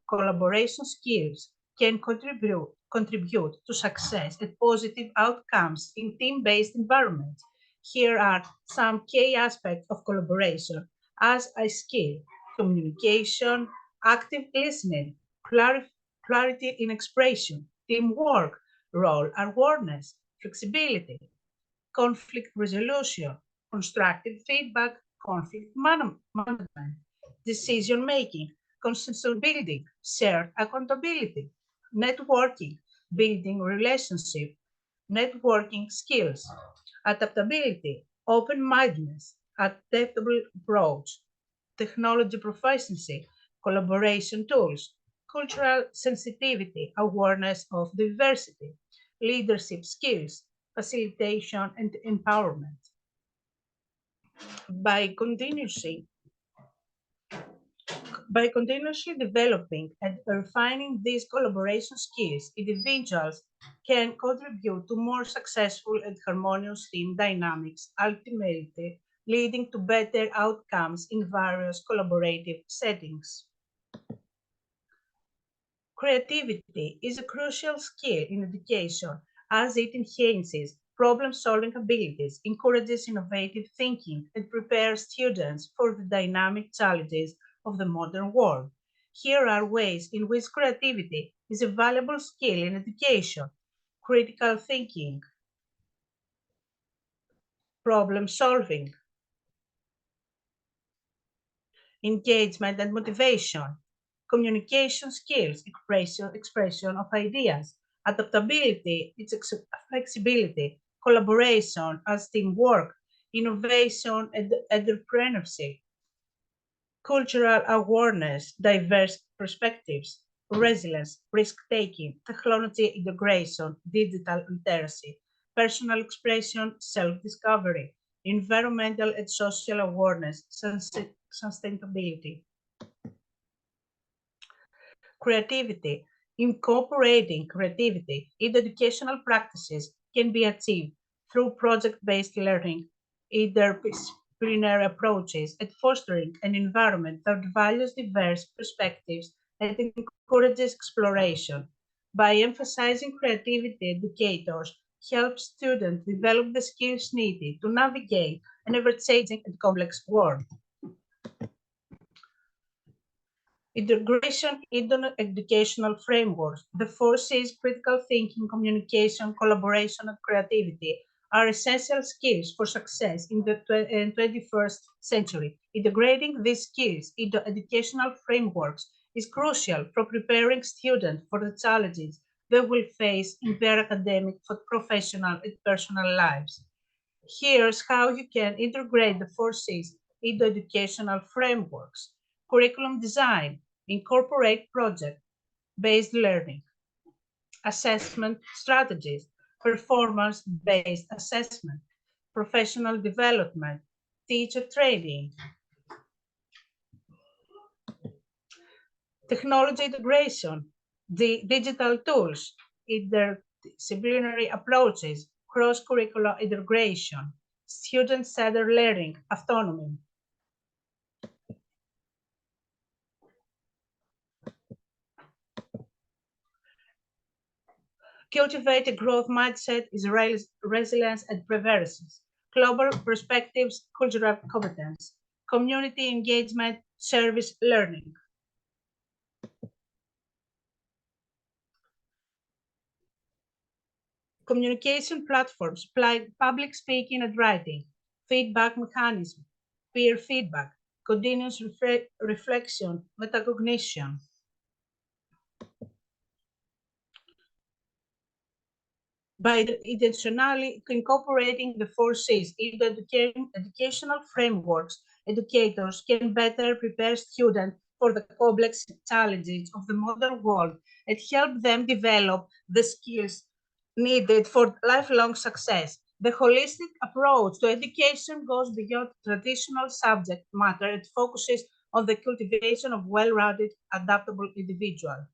collaboration skills can contribute to success and positive outcomes in team-based environments. Here are some key aspects of collaboration as a skill: communication, active listening, clarity in expression, teamwork, role awareness, flexibility, conflict resolution, constructive feedback, conflict management, decision making, consensus building, shared accountability, networking, building relationship, networking skills, adaptability, open-mindedness, adaptable approach, technology proficiency, collaboration tools, cultural sensitivity, awareness of diversity, leadership skills, facilitation and empowerment. By continuously By continuously developing and refining these collaboration skills, individuals can contribute to more successful and harmonious team dynamics, ultimately leading to better outcomes in various collaborative settings. Creativity is a crucial skill in education as it enhances problem-solving abilities, encourages innovative thinking, and prepares students for the dynamic challenges of the modern world. Here are ways in which creativity is a valuable skill in education: critical thinking, problem solving, engagement and motivation, communication skills, expression of ideas, adaptability, flexibility, collaboration as teamwork, innovation and entrepreneurship, cultural awareness, diverse perspectives, resilience, risk-taking, technology integration, digital literacy, personal expression, self-discovery, environmental and social awareness, sustainability. Creativity. Incorporating creativity in educational practices can be achieved through project-based learning, interdisciplinary approaches, and fostering an environment that values diverse perspectives and encourages exploration. By emphasizing creativity, educators help students develop the skills needed to navigate an ever-changing and complex world. Integration into educational frameworks. The 4 C's: critical thinking, communication, collaboration, and creativity are essential skills for success in the 21st century. Integrating these skills into educational frameworks is crucial for preparing students for the challenges they will face in their academic, professional, and personal lives. Here's how you can integrate the 4 C's into educational frameworks. Curriculum design. Incorporate project-based learning. Assessment strategies. Performance-based assessment. Professional development. Teacher training. Technology integration. The digital tools. Interdisciplinary approaches. Cross-curricular integration. Student-centered learning. Autonomy. Cultivate a growth mindset is resilience and perseverance, global perspectives, cultural competence, community engagement, service learning. Communication platforms, public speaking and writing, feedback mechanism, peer feedback, continuous reflection, metacognition. By intentionally incorporating the 4 C's into educational frameworks, educators can better prepare students for the complex challenges of the modern world and help them develop the skills needed for lifelong success. The holistic approach to education goes beyond traditional subject matter and focuses on the cultivation of well-rounded, adaptable individuals.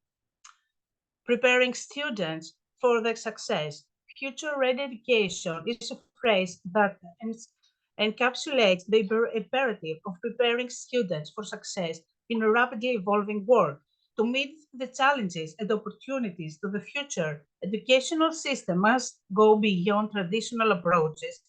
Preparing students for their success. Future-ready education is a phrase that encapsulates the imperative of preparing students for success in a rapidly evolving world. To meet the challenges and opportunities to the future, educational system must go beyond traditional approaches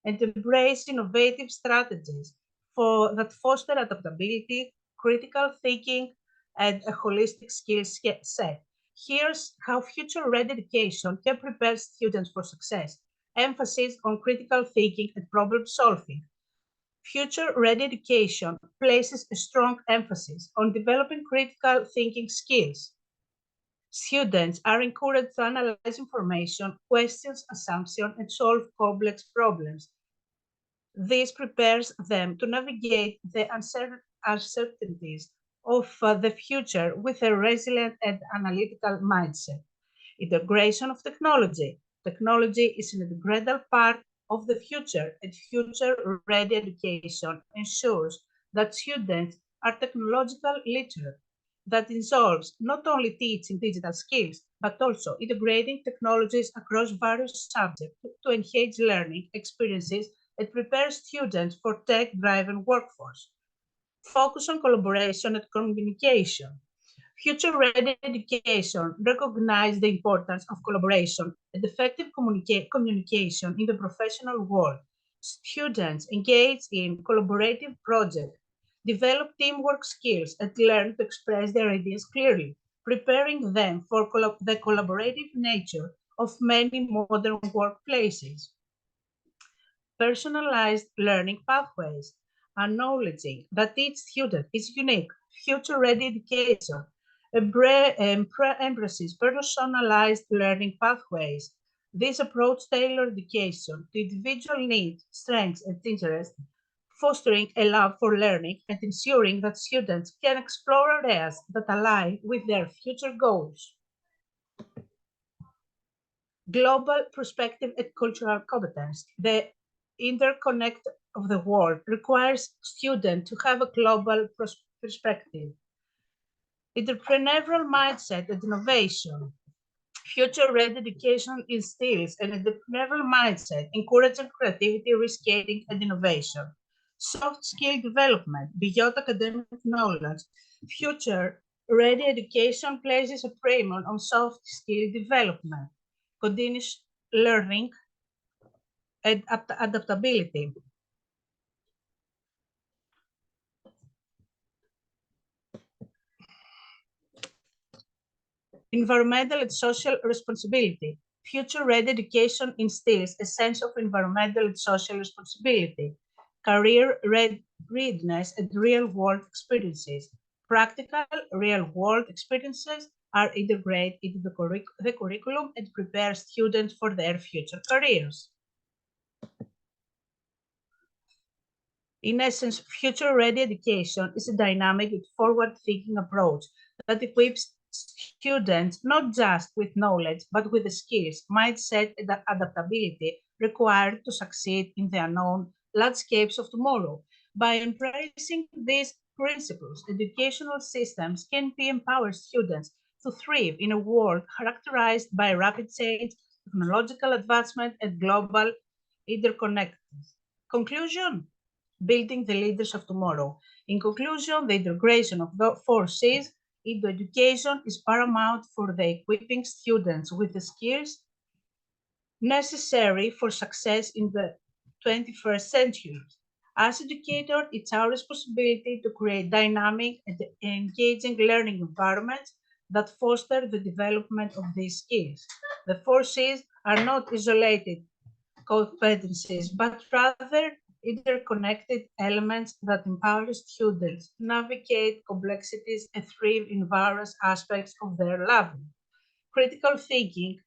and embrace innovative strategies that foster adaptability, critical thinking, and a holistic skill set. Here's how future-ready education can prepare students for success. Emphasis on critical thinking and problem solving. Future-ready education places a strong emphasis on developing critical thinking skills. Students are encouraged to analyze information, question assumptions, and solve complex problems. This prepares them to navigate the uncertainties of the future with a resilient and analytical mindset. Integration of technology. Technology is an integral part of the future, and future-ready education ensures that students are technological literacy that involves not only teaching digital skills, but also integrating technologies across various subjects to enhance learning experiences and prepare students for tech-driven workforce. Focus on collaboration and communication. Future-ready education recognizes the importance of collaboration and effective communication in the professional world. Students engage in collaborative projects, develop teamwork skills, and learn to express their ideas clearly, preparing them for the collaborative nature of many modern workplaces. Personalized learning pathways, acknowledging that each student is unique. Future-ready education embraces personalized learning pathways. This approach tailors education to individual needs, strengths, and interests, fostering a love for learning and ensuring that students can explore areas that align with their future goals. Global perspective and cultural competence. The interconnect of the world requires students to have a global perspective. Entrepreneurial mindset and innovation. Future-ready education instills an entrepreneurial mindset, encouraging creativity, risk-taking, and innovation. Soft skill development beyond academic knowledge. Future-ready education places a premium on soft skill development, continuous learning, and adaptability. Environmental and social responsibility. Future-ready education instills a sense of environmental and social responsibility, career readiness, and real-world experiences. Practical, real-world experiences are integrated into the curriculum and prepare students for their future careers. In essence, future-ready education is a dynamic and forward-thinking approach that equips students not just with knowledge, but with the skills, mindset, and adaptability required to succeed in the unknown landscapes of tomorrow. By embracing these principles, educational systems can empower students to thrive in a world characterized by rapid change, technological advancement, and global interconnectedness. Conclusion: building the leaders of tomorrow. In conclusion, the integration of the 4 C's into education is paramount for the equipping students with the skills necessary for success in the 21st century. As educators, it's our responsibility to create dynamic and engaging learning environments that foster the development of these skills. The 4 C's are not isolated competencies, but rather interconnected elements that empower students to navigate complexities and thrive in various aspects of their life. Critical thinking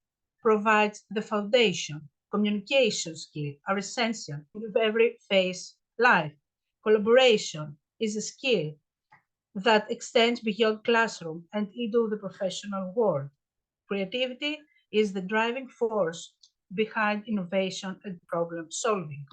provides the foundation. Communication skills are essential in every phase of life. Collaboration is a skill that extends beyond classroom and into the professional world. Creativity is the driving force behind innovation and problem solving.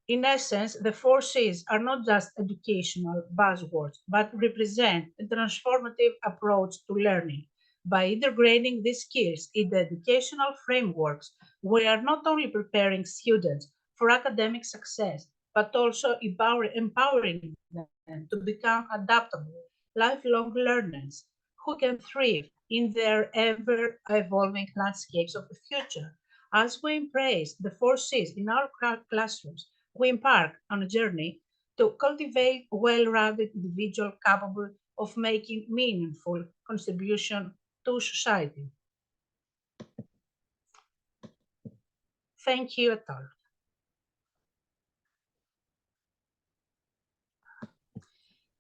In essence, the 4 C's are not just educational buzzwords, but represent a transformative approach to learning. By integrating these skills in the educational frameworks, we are not only preparing students for academic success, but also empowering them to become adaptable, lifelong learners who can thrive in their ever-evolving landscapes of the future. As we embrace the 4 C's in our classrooms, we embark on a journey to cultivate a well-rounded individual capable of making meaningful contribution to society. Thank you, all.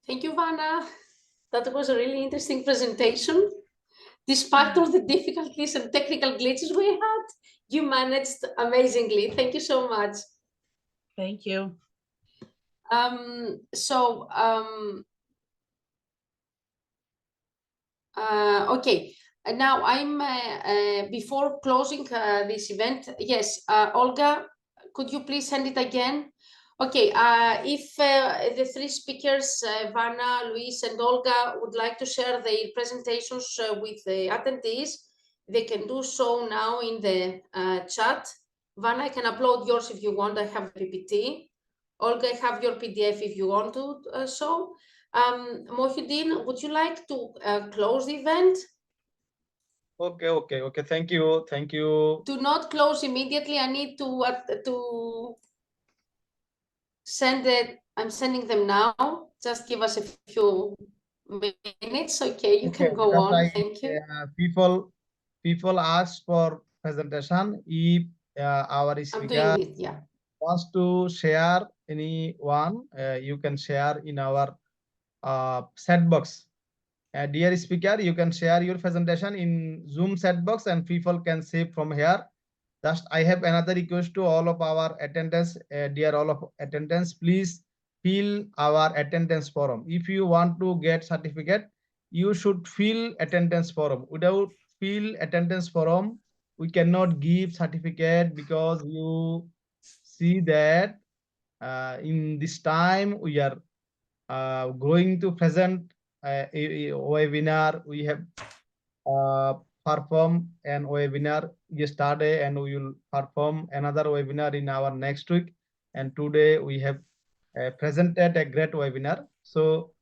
Thank you, Vanna. That was a really interesting presentation. Despite all the difficulties and technical glitches we had, you managed amazingly. Thank you so much. Thank you. Okay, now I'm before closing this event. Yes, Olga, could you please send it again? Okay, if the three speakers, Vanna, Luis, and Olga, would like to share their presentations with the attendees, they can do so now in the chat. Vanna, I can upload yours if you want. I have PPT. Olga, I have your PDF if you want to show. Mohideen, would you like to close the event? Okay. Thank you. Do not close immediately. I need to send it. I'm sending them now. Just give us a few minutes. Okay, you can go because on. Thank you. People ask for presentation. If our I'm speaker doing it. Yeah. wants to share anyone, you can share in our chat box. Dear speaker, you can share your presentation in Zoom chat box and people can save from here. Just I have another request to all of our attendants, dear all of attendants, please fill our attendance form. If you want to get certificate, you should fill attendance form. Without fill attendance form, we cannot give certificate, because you see that in this time we are going to present a webinar. We have perform an webinar yesterday, and we will perform another webinar in our next week. And today we have presented a great webinar. So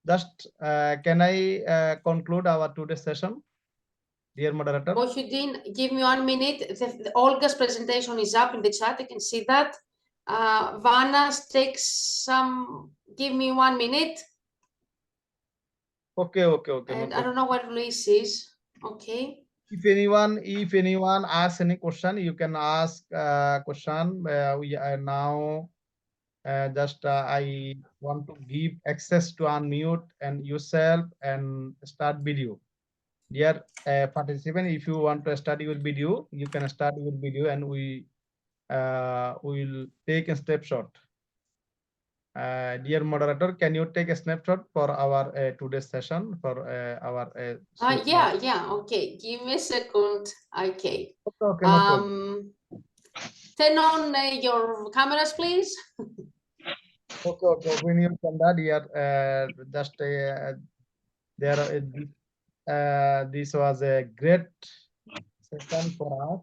just can I conclude our today's session, dear moderator? Mohideen, give me 1 minute. Olga's presentation is up in the chat. I can see that. Vanna takes some. Give me 1 minute. Okay. And No I don't know where Luis is. Okay. If anyone asks any question, you can ask question. We are now just I want to give access to unmute and yourself and start video. Dear participant, if you want to start your video, you can start your video, and we will take a snapshot. Dear moderator, can you take a snapshot for our today's session for our Yeah. Okay. Give me a second. Okay. Okay, no problem. Turn on your cameras, please. Okay. When you come that, just there. This was a great session for us,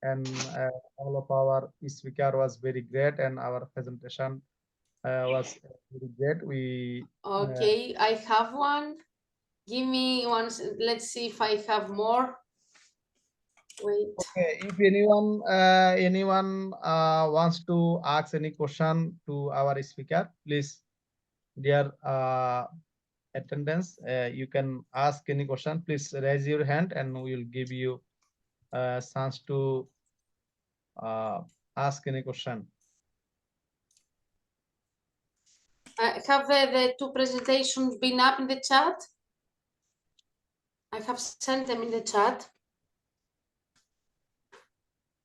and all of our speaker was very great, and our presentation was very great. We Okay, I have one. Give me one. Let's see if I have more. Wait. okay. If anyone wants to ask any question to our speaker, please, dear attendance, you can ask any question. Please raise your hand, and we will give you a chance to ask any question. Have the two presentations been up in the chat? I have sent them in the chat.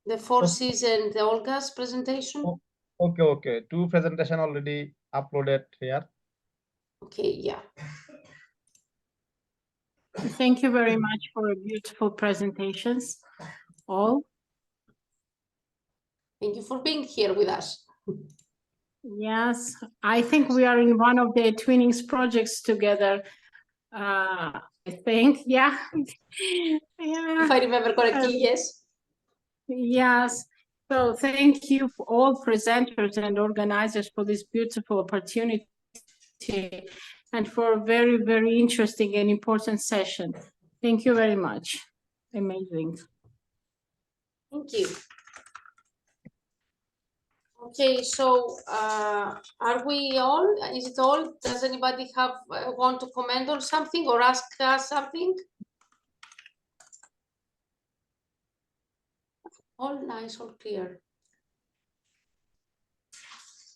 The 4Cs and the Olga's presentation. Okay. Two presentation already uploaded here. Okay, yeah. Thank you very much for beautiful presentations, all. Thank you for being here with us. Yes, I think we are in one of the Twinnings projects together. I think, yeah. If I remember correctly, yes. Yes. So thank you for all presenters and organizers for this beautiful opportunity and for a very, very interesting and important session. Thank you very much. Amazing. Thank you. Okay, so are we all? Is it all? Does anybody have want to comment on something or ask us something? All nice, all clear.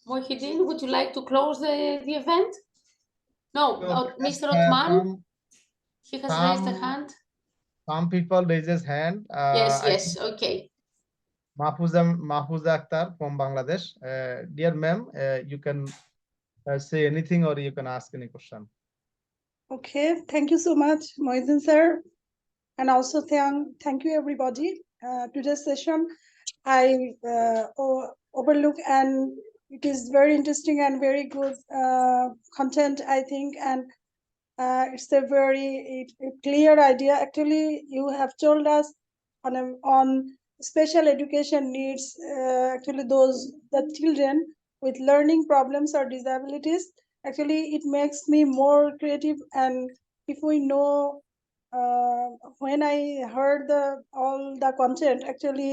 Mohideen, would you like to close the event? No, Mr. Othman, he has raised the hand. Some people raise his hand. Yes, okay. Mahfuza Akhtar from Bangladesh. Dear ma'am, you can say anything or you can ask any question. Okay, thank you so much, Mohideen sir. And also thank you everybody. Today's session, I overlook and it is very interesting and very good content, I think, and it's a very clear idea. Actually, you have told us on special education needs, actually the children with learning problems or disabilities. Actually, it makes me more creative, and if we know, when I heard all the content, actually